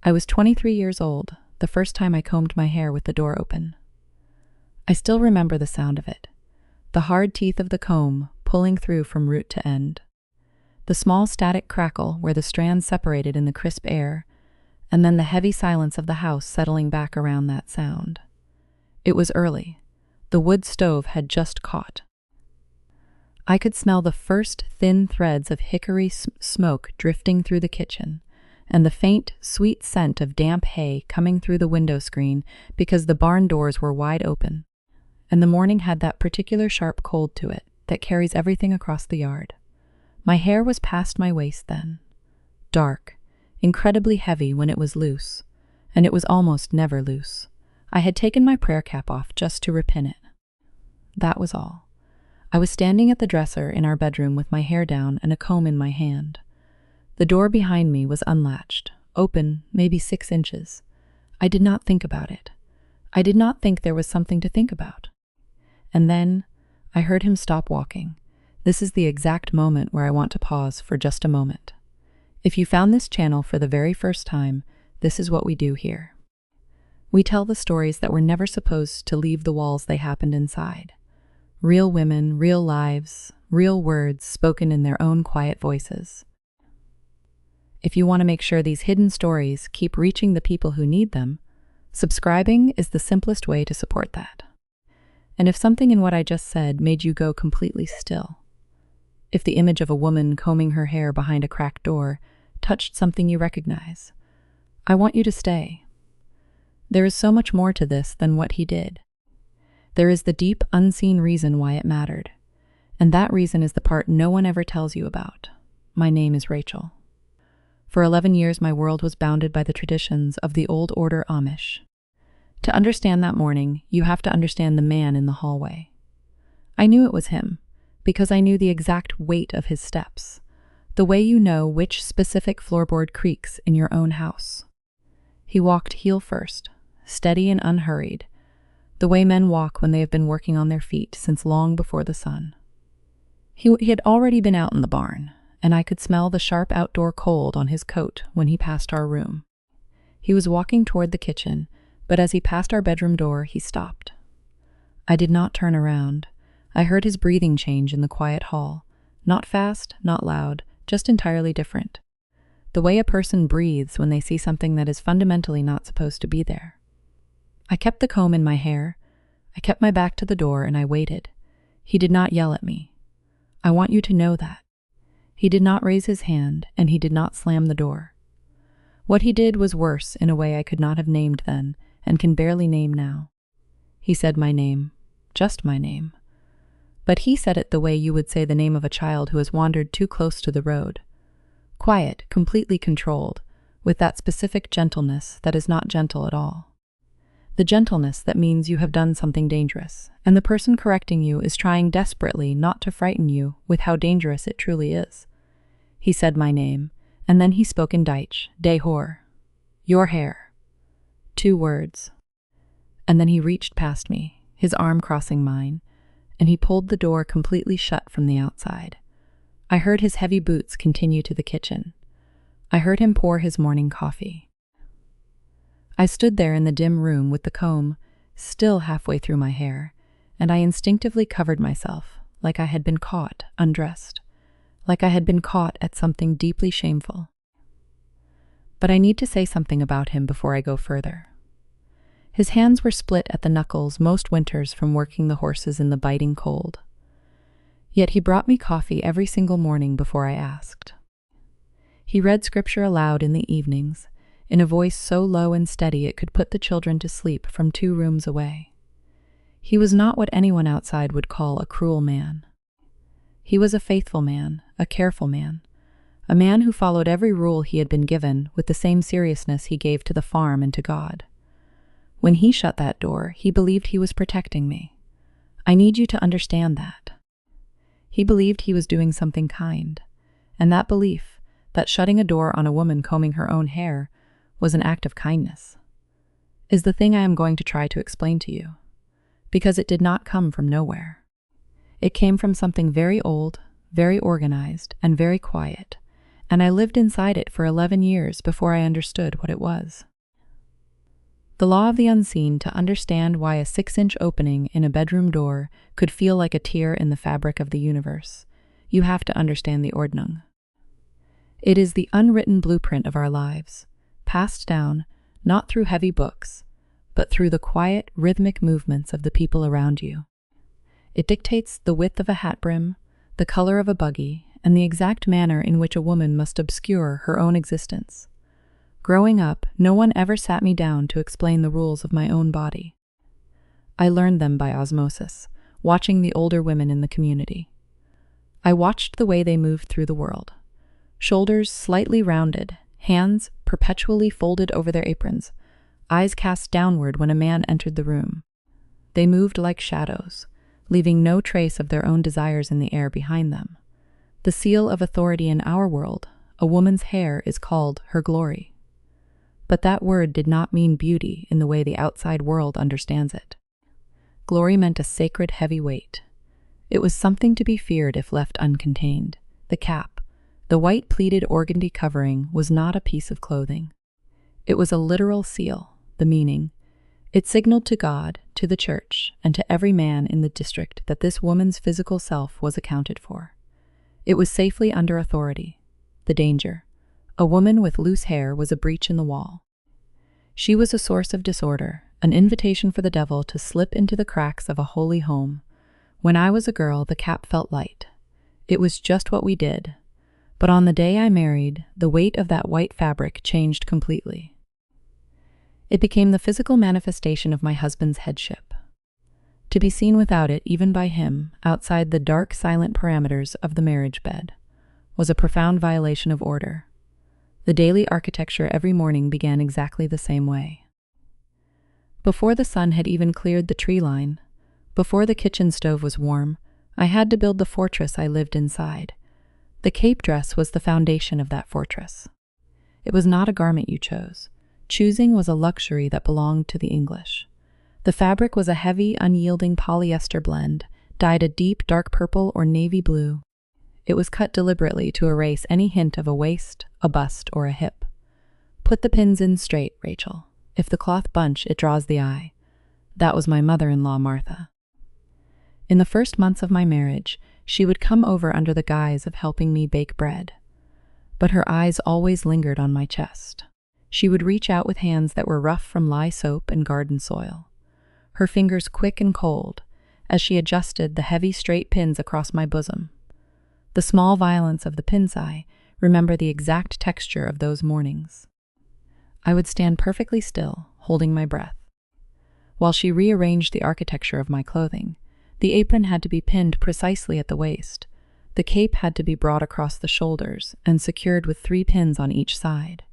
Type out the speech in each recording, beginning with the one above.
I was 23 years old, the first time I combed my hair with the door open. I still remember the sound of it, the hard teeth of the comb pulling through from root to end, the small static crackle where the strands separated in the crisp air, and then the heavy silence of the house settling back around that sound. It was early. The wood stove had just caught. I could smell the first thin threads of hickory smoke drifting through the kitchen, and the faint, sweet scent of damp hay coming through the window screen because the barn doors were wide open, and the morning had that particular sharp cold to it that carries everything across the yard. My hair was past my waist then, dark, incredibly heavy when it was loose, and it was almost never loose. I had taken my prayer cap off just to repin it. That was all. I was standing at the dresser in our bedroom with my hair down and a comb in my hand. The door behind me was unlatched, open maybe 6 inches. I did not think about it. I did not think there was something to think about. And then I heard him stop walking. This is the exact moment where I want to pause for just a moment. If you found this channel for the very first time, this is what we do here. We tell the stories that were never supposed to leave the walls they happened inside. Real women, real lives, real words spoken in their own quiet voices. If you want to make sure these hidden stories keep reaching the people who need them, subscribing is the simplest way to support that. And if something in what I just said made you go completely still, if the image of a woman combing her hair behind a cracked door touched something you recognize, I want you to stay. There is so much more to this than what he did. There is the deep, unseen reason why it mattered, and that reason is the part no one ever tells you about. My name is Rachel. For 11 years, my world was bounded by the traditions of the old order Amish. To understand that morning, you have to understand the man in the hallway. I knew it was him, because I knew the exact weight of his steps, the way you know which specific floorboard creaks in your own house. He walked heel first, steady and unhurried, the way men walk when they have been working on their feet since long before the sun. He had already been out in the barn, and I could smell the sharp outdoor cold on his coat when he passed our room. He was walking toward the kitchen, but as he passed our bedroom door, he stopped. I did not turn around. I heard his breathing change in the quiet hall. Not fast, not loud, just entirely different. The way a person breathes when they see something that is fundamentally not supposed to be there. I kept the comb in my hair. I kept my back to the door and I waited. He did not yell at me. I want you to know that. He did not raise his hand and he did not slam the door. What he did was worse in a way I could not have named then and can barely name now. He said my name, just my name. But he said it the way you would say the name of a child who has wandered too close to the road. Quiet, completely controlled, with that specific gentleness that is not gentle at all. The gentleness that means you have done something dangerous, and the person correcting you is trying desperately not to frighten you with how dangerous it truly is. He said my name, and then he spoke in Dutch, "De hoor," your hair. 2 words. And then he reached past me, his arm crossing mine, and he pulled the door completely shut from the outside. I heard his heavy boots continue to the kitchen. I heard him pour his morning coffee. I stood there in the dim room with the comb still halfway through my hair, and I instinctively covered myself like I had been caught undressed, like I had been caught at something deeply shameful. But I need to say something about him before I go further. His hands were split at the knuckles most winters from working the horses in the biting cold. Yet he brought me coffee every single morning before I asked. He read scripture aloud in the evenings, in a voice so low and steady it could put the children to sleep from 2 rooms away. He was not what anyone outside would call a cruel man. He was a faithful man, a careful man, a man who followed every rule he had been given with the same seriousness he gave to the farm and to God. When he shut that door, he believed he was protecting me. I need you to understand that. He believed he was doing something kind, and that belief, that shutting a door on a woman combing her own hair, was an act of kindness, is the thing I am going to try to explain to you, because it did not come from nowhere. It came from something very old, very organized, and very quiet, and I lived inside it for 11 years before I understood what it was. The law of the unseen. To understand why a 6-inch opening in a bedroom door could feel like a tear in the fabric of the universe, you have to understand the Ordnung. It is the unwritten blueprint of our lives, passed down not through heavy books, but through the quiet, rhythmic movements of the people around you. It dictates the width of a hat brim, the color of a buggy, and the exact manner in which a woman must obscure her own existence. Growing up, no one ever sat me down to explain the rules of my own body. I learned them by osmosis, watching the older women in the community. I watched the way they moved through the world. Shoulders slightly rounded, hands perpetually folded over their aprons, eyes cast downward when a man entered the room. They moved like shadows, leaving no trace of their own desires in the air behind them. The seal of authority in our world, a woman's hair, is called her glory. But that word did not mean beauty in the way the outside world understands it. Glory meant a sacred heavy weight. It was something to be feared if left uncontained. The cap, the white pleated organdy covering, was not a piece of clothing. It was a literal seal, the meaning. It signaled to God, to the church, and to every man in the district that this woman's physical self was accounted for. It was safely under authority. The danger. A woman with loose hair was a breach in the wall. She was a source of disorder, an invitation for the devil to slip into the cracks of a holy home. When I was a girl, the cap felt light. It was just what we did. But on the day I married, the weight of that white fabric changed completely. It became the physical manifestation of my husband's headship. To be seen without it, even by him, outside the dark, silent parameters of the marriage bed, was a profound violation of order. The daily architecture every morning began exactly the same way. Before the sun had even cleared the tree line, before the kitchen stove was warm, I had to build the fortress I lived inside. The cape dress was the foundation of that fortress. It was not a garment you chose. Choosing was a luxury that belonged to the English. The fabric was a heavy, unyielding polyester blend, dyed a deep, dark purple or navy blue. It was cut deliberately to erase any hint of a waist, a bust, or a hip. Put the pins in straight, Rachel. If the cloth bunch, it draws the eye. That was my mother-in-law, Martha. In the first months of my marriage, she would come over under the guise of helping me bake bread. But her eyes always lingered on my chest. She would reach out with hands that were rough from lye soap and garden soil. Her fingers quick and cold, as she adjusted the heavy straight pins across my bosom. The small violence of the pin's eye, remember the exact texture of those mornings. I would stand perfectly still, holding my breath. While she rearranged the architecture of my clothing, the apron had to be pinned precisely at the waist. The cape had to be brought across the shoulders and secured with 3 pins on each side.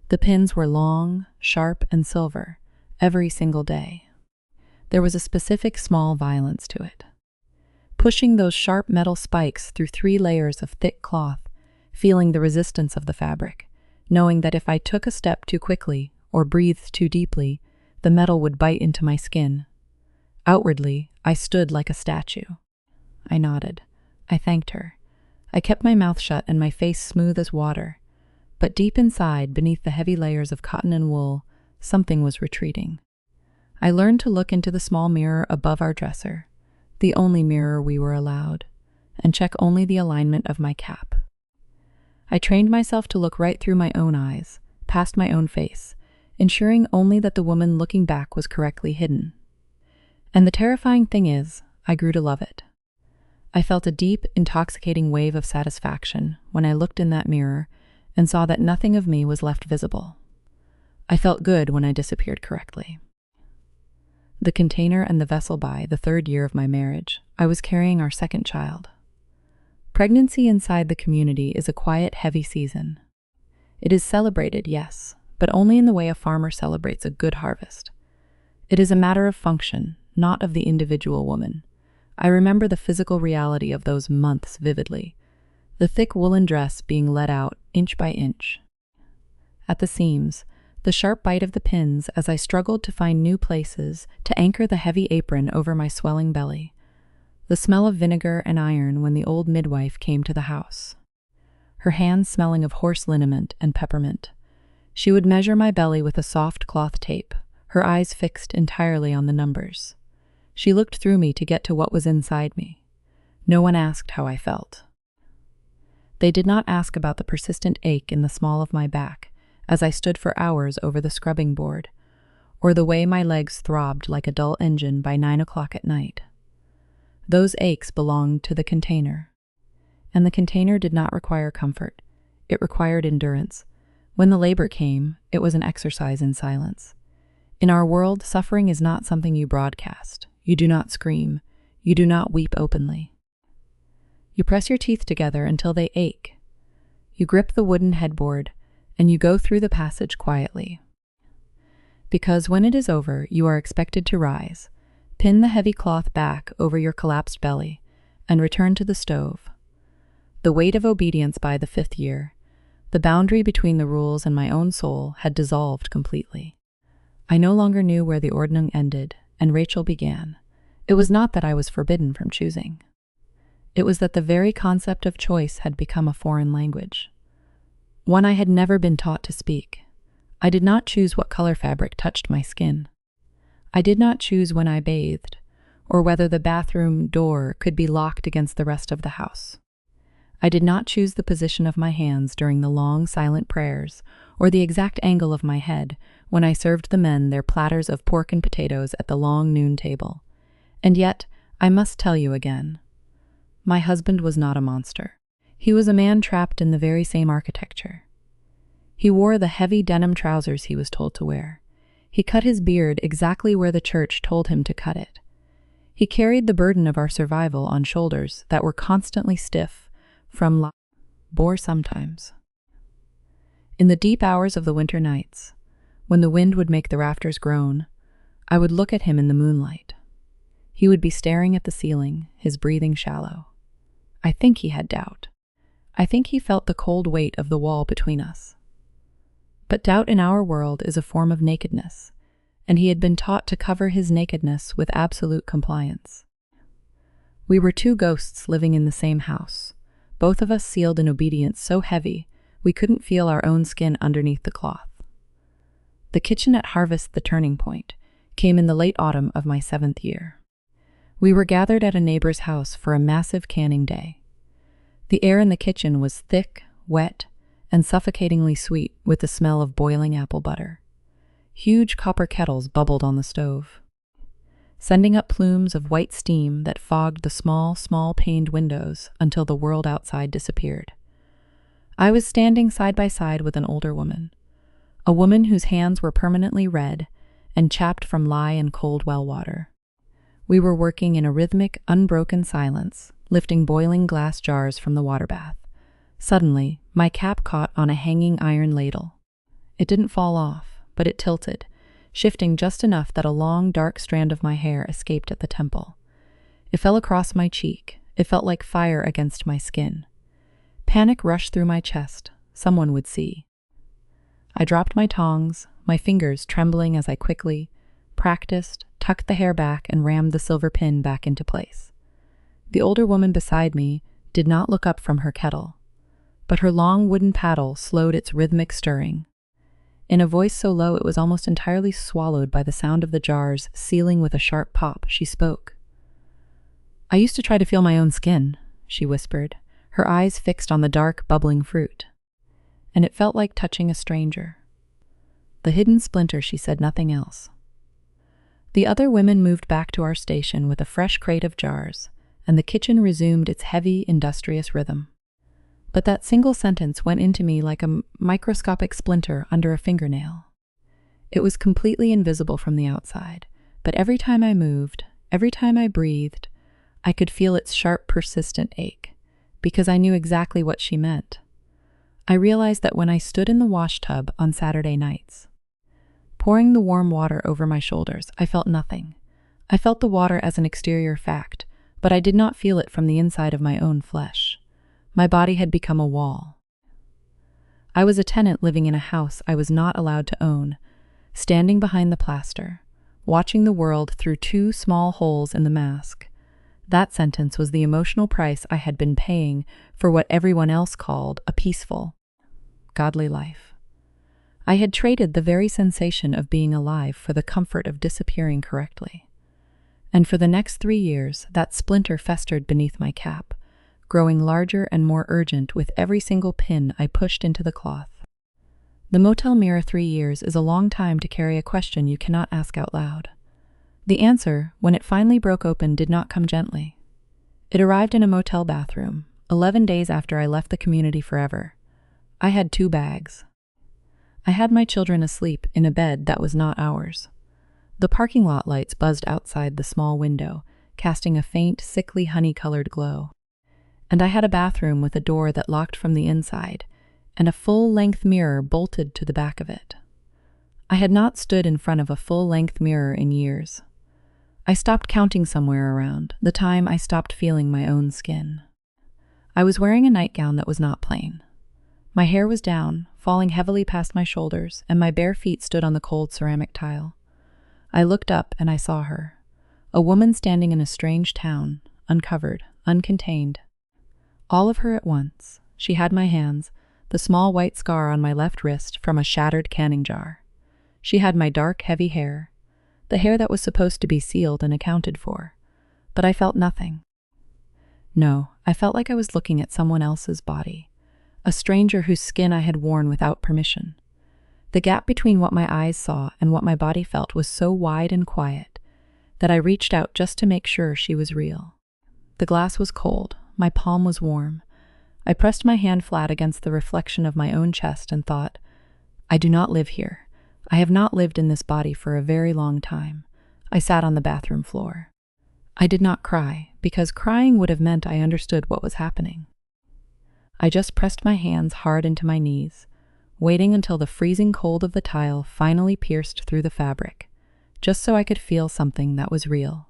The pins were long, sharp, and silver, every single day. There was a specific small violence to it. Pushing those sharp metal spikes through 3 layers of thick cloth, feeling the resistance of the fabric, knowing that if I took a step too quickly or breathed too deeply, the metal would bite into my skin. Outwardly, I stood like a statue. I nodded. I thanked her. I kept my mouth shut and my face smooth as water. But deep inside, beneath the heavy layers of cotton and wool, something was retreating. I learned to look into the small mirror above our dresser, the only mirror we were allowed, and check only the alignment of my cap. I trained myself to look right through my own eyes, past my own face, ensuring only that the woman looking back was correctly hidden. And the terrifying thing is, I grew to love it. I felt a deep, intoxicating wave of satisfaction when I looked in that mirror and saw that nothing of me was left visible. I felt good when I disappeared correctly. The container and the vessel. By the 3rd year of my marriage, I was carrying our 2nd child. Pregnancy inside the community is a quiet, heavy season. It is celebrated, yes, but only in the way a farmer celebrates a good harvest. It is a matter of function, not of the individual woman. I remember the physical reality of those months vividly, the thick woolen dress being let out inch by inch. At the seams, the sharp bite of the pins as I struggled to find new places to anchor the heavy apron over my swelling belly. The smell of vinegar and iron when the old midwife came to the house. her hands smelling of horse liniment and peppermint. She would measure my belly with a soft cloth tape, her eyes fixed entirely on the numbers. She looked through me to get to what was inside me. No one asked how I felt. They did not ask about the persistent ache in the small of my back as I stood for hours over the scrubbing board, or the way my legs throbbed like a dull engine by 9 o'clock at night. Those aches belonged to the container. And the container did not require comfort. It required endurance. When the labor came, it was an exercise in silence. In our world, suffering is not something you broadcast. You do not scream. You do not weep openly. You press your teeth together until they ache. You grip the wooden headboard, and you go through the passage quietly. Because when it is over, you are expected to rise, pin the heavy cloth back over your collapsed belly, and return to the stove. The weight of obedience by the 5th year, the boundary between the rules and my own soul had dissolved completely. I no longer knew where the Ordnung ended and Rachel began. It was not that I was forbidden from choosing. It was that the very concept of choice had become a foreign language, one I had never been taught to speak. I did not choose what color fabric touched my skin. I did not choose when I bathed, or whether the bathroom door could be locked against the rest of the house. I did not choose the position of my hands during the long, silent prayers, or the exact angle of my head when I served the men their platters of pork and potatoes at the long noon table. And yet, I must tell you again, my husband was not a monster. He was a man trapped in the very same architecture. He wore the heavy denim trousers he was told to wear. He cut his beard exactly where the church told him to cut it. He carried the burden of our survival on shoulders that were constantly stiff from bore sometimes. In the deep hours of the winter nights, when the wind would make the rafters groan, I would look at him in the moonlight. He would be staring at the ceiling, his breathing shallow. I think he had doubt. I think he felt the cold weight of the wall between us. But doubt in our world is a form of nakedness, and he had been taught to cover his nakedness with absolute compliance. We were two ghosts living in the same house, both of us sealed in obedience so heavy we couldn't feel our own skin underneath the cloth. The kitchen at Harvest, the turning point, came in the late autumn of my 7th year. We were gathered at a neighbor's house for a massive canning day. The air in the kitchen was thick, wet, and suffocatingly sweet with the smell of boiling apple butter. Huge copper kettles bubbled on the stove, sending up plumes of white steam that fogged the small paned windows until the world outside disappeared. I was standing side by side with an older woman, a woman whose hands were permanently red and chapped from lye and cold well water. We were working in a rhythmic, unbroken silence, lifting boiling glass jars from the water bath. Suddenly, my cap caught on a hanging iron ladle. It didn't fall off, but it tilted, shifting just enough that a long, dark strand of my hair escaped at the temple. It fell across my cheek. It felt like fire against my skin. Panic rushed through my chest. Someone would see. I dropped my tongs, my fingers trembling as I quickly practiced, tucked the hair back, and rammed the silver pin back into place. The older woman beside me did not look up from her kettle, but her long wooden paddle slowed its rhythmic stirring. In a voice so low it was almost entirely swallowed by the sound of the jars sealing with a sharp pop, she spoke. "I used to try to feel my own skin," she whispered, her eyes fixed on the dark, bubbling fruit. And it felt like touching a stranger. The hidden splinter, she said nothing else. The other women moved back to our station with a fresh crate of jars, and the kitchen resumed its heavy, industrious rhythm. But that single sentence went into me like a microscopic splinter under a fingernail. It was completely invisible from the outside, but every time I moved, every time I breathed, I could feel its sharp, persistent ache, because I knew exactly what she meant. I realized that when I stood in the wash tub on Saturday nights, pouring the warm water over my shoulders, I felt nothing. I felt the water as an exterior fact, but I did not feel it from the inside of my own flesh. My body had become a wall. I was a tenant living in a house I was not allowed to own, standing behind the plaster, watching the world through two small holes in the mask. That sentence was the emotional price I had been paying for what everyone else called a peaceful, godly life. I had traded the very sensation of being alive for the comfort of disappearing correctly. And for the next 3 years, that splinter festered beneath my cap, growing larger and more urgent with every single pin I pushed into the cloth. The motel mirror 3 years is a long time to carry a question you cannot ask out loud. The answer, when it finally broke open, did not come gently. It arrived in a motel bathroom, 11 days after I left the community forever. I had 2 bags. I had my children asleep in a bed that was not ours. The parking lot lights buzzed outside the small window, casting a faint, sickly honey-colored glow. And I had a bathroom with a door that locked from the inside, and a full-length mirror bolted to the back of it. I had not stood in front of a full-length mirror in years. I stopped counting somewhere around the time I stopped feeling my own skin. I was wearing a nightgown that was not plain. My hair was down, falling heavily past my shoulders, and my bare feet stood on the cold ceramic tile. I looked up and I saw her, a woman standing in a strange town, uncovered, uncontained. All of her at once. She had my hands, the small white scar on my left wrist from a shattered canning jar. She had my dark, heavy hair, the hair that was supposed to be sealed and accounted for. But I felt nothing. No, I felt like I was looking at someone else's body, a stranger whose skin I had worn without permission. The gap between what my eyes saw and what my body felt was so wide and quiet that I reached out just to make sure she was real. The glass was cold, my palm was warm. I pressed my hand flat against the reflection of my own chest and thought, I do not live here. I have not lived in this body for a very long time. I sat on the bathroom floor. I did not cry, because crying would have meant I understood what was happening. I just pressed my hands hard into my knees, waiting until the freezing cold of the tile finally pierced through the fabric, just so I could feel something that was real.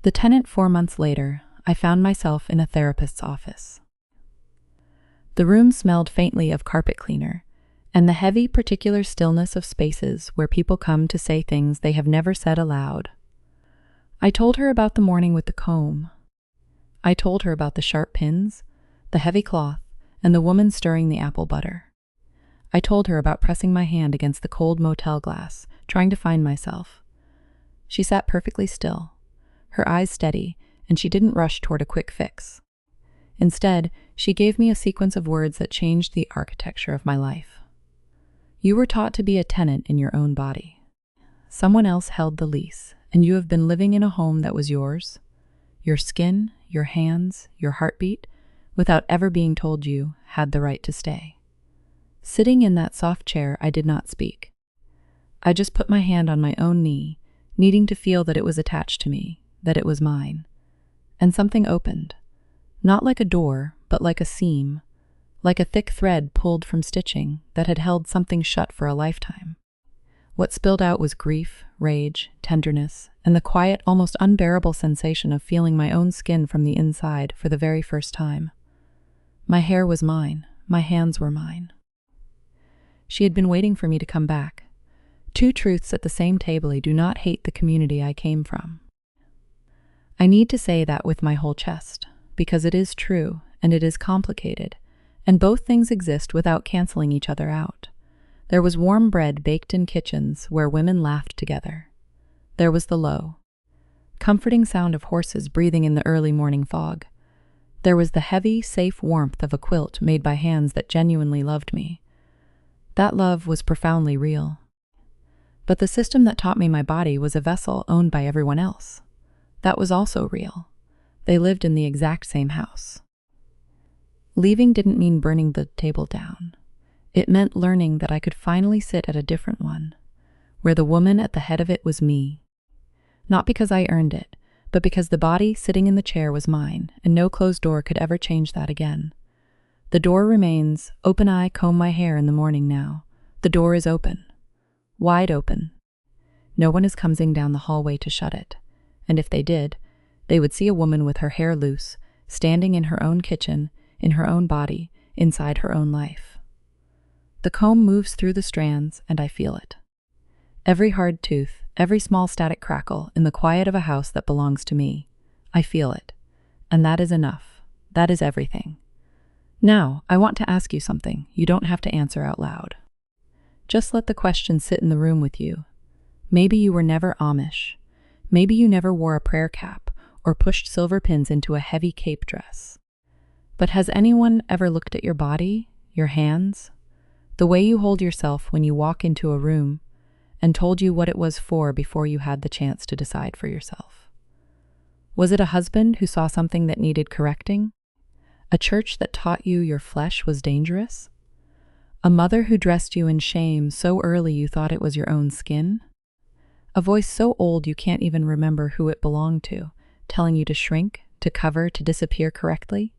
The tenant 4 months later, I found myself in a therapist's office. The room smelled faintly of carpet cleaner, and the heavy, particular stillness of spaces where people come to say things they have never said aloud. I told her about the morning with the comb. I told her about the sharp pins, the heavy cloth, and the woman stirring the apple butter. I told her about pressing my hand against the cold motel glass, trying to find myself. She sat perfectly still, her eyes steady, and she didn't rush toward a quick fix. Instead, she gave me a sequence of words that changed the architecture of my life. You were taught to be a tenant in your own body. Someone else held the lease, and you have been living in a home that was yours, your skin, your hands, your heartbeat, without ever being told you had the right to stay. Sitting in that soft chair, I did not speak. I just put my hand on my own knee, needing to feel that it was attached to me, that it was mine. And something opened, not like a door, but like a seam, like a thick thread pulled from stitching that had held something shut for a lifetime. What spilled out was grief, rage, tenderness, and the quiet, almost unbearable sensation of feeling my own skin from the inside for the very first time. My hair was mine, my hands were mine. She had been waiting for me to come back. 2 truths at the same table: I do not hate the community I came from. I need to say that with my whole chest, because it is true, and it is complicated, and both things exist without canceling each other out. There was warm bread baked in kitchens where women laughed together. There was the low, comforting sound of horses breathing in the early morning fog. There was the heavy, safe warmth of a quilt made by hands that genuinely loved me. That love was profoundly real. But the system that taught me my body was a vessel owned by everyone else. That was also real. They lived in the exact same house. Leaving didn't mean burning the table down. It meant learning that I could finally sit at a different one, where the woman at the head of it was me. Not because I earned it, but because the body sitting in the chair was mine, and no closed door could ever change that again. The door remains. Open eye, comb my hair in the morning now. The door is open. Wide open. No one is coming down the hallway to shut it. And if they did, they would see a woman with her hair loose, standing in her own kitchen, in her own body, inside her own life. The comb moves through the strands, and I feel it. Every hard tooth, every small static crackle in the quiet of a house that belongs to me. I feel it. And that is enough. That is everything. Now, I want to ask you something. You don't have to answer out loud. Just let the question sit in the room with you. Maybe you were never Amish. Maybe you never wore a prayer cap or pushed silver pins into a heavy cape dress. But has anyone ever looked at your body, your hands, the way you hold yourself when you walk into a room, and told you what it was for before you had the chance to decide for yourself? Was it a husband who saw something that needed correcting? A church that taught you your flesh was dangerous? A mother who dressed you in shame so early you thought it was your own skin? A voice so old you can't even remember who it belonged to, telling you to shrink, to cover, to disappear correctly?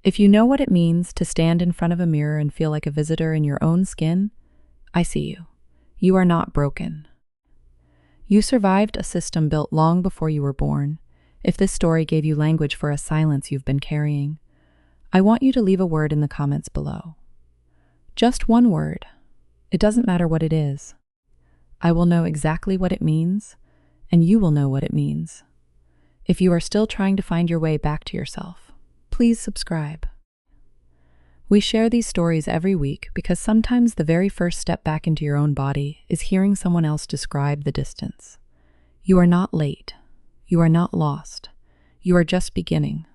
If you know what it means to stand in front of a mirror and feel like a visitor in your own skin, I see you. You are not broken. You survived a system built long before you were born. If this story gave you language for a silence you've been carrying, I want you to leave a word in the comments below. Just one word. It doesn't matter what it is. I will know exactly what it means, and you will know what it means. If you are still trying to find your way back to yourself, please subscribe. We share these stories every week because sometimes the very first step back into your own body is hearing someone else describe the distance. You are not late. You are not lost. You are just beginning.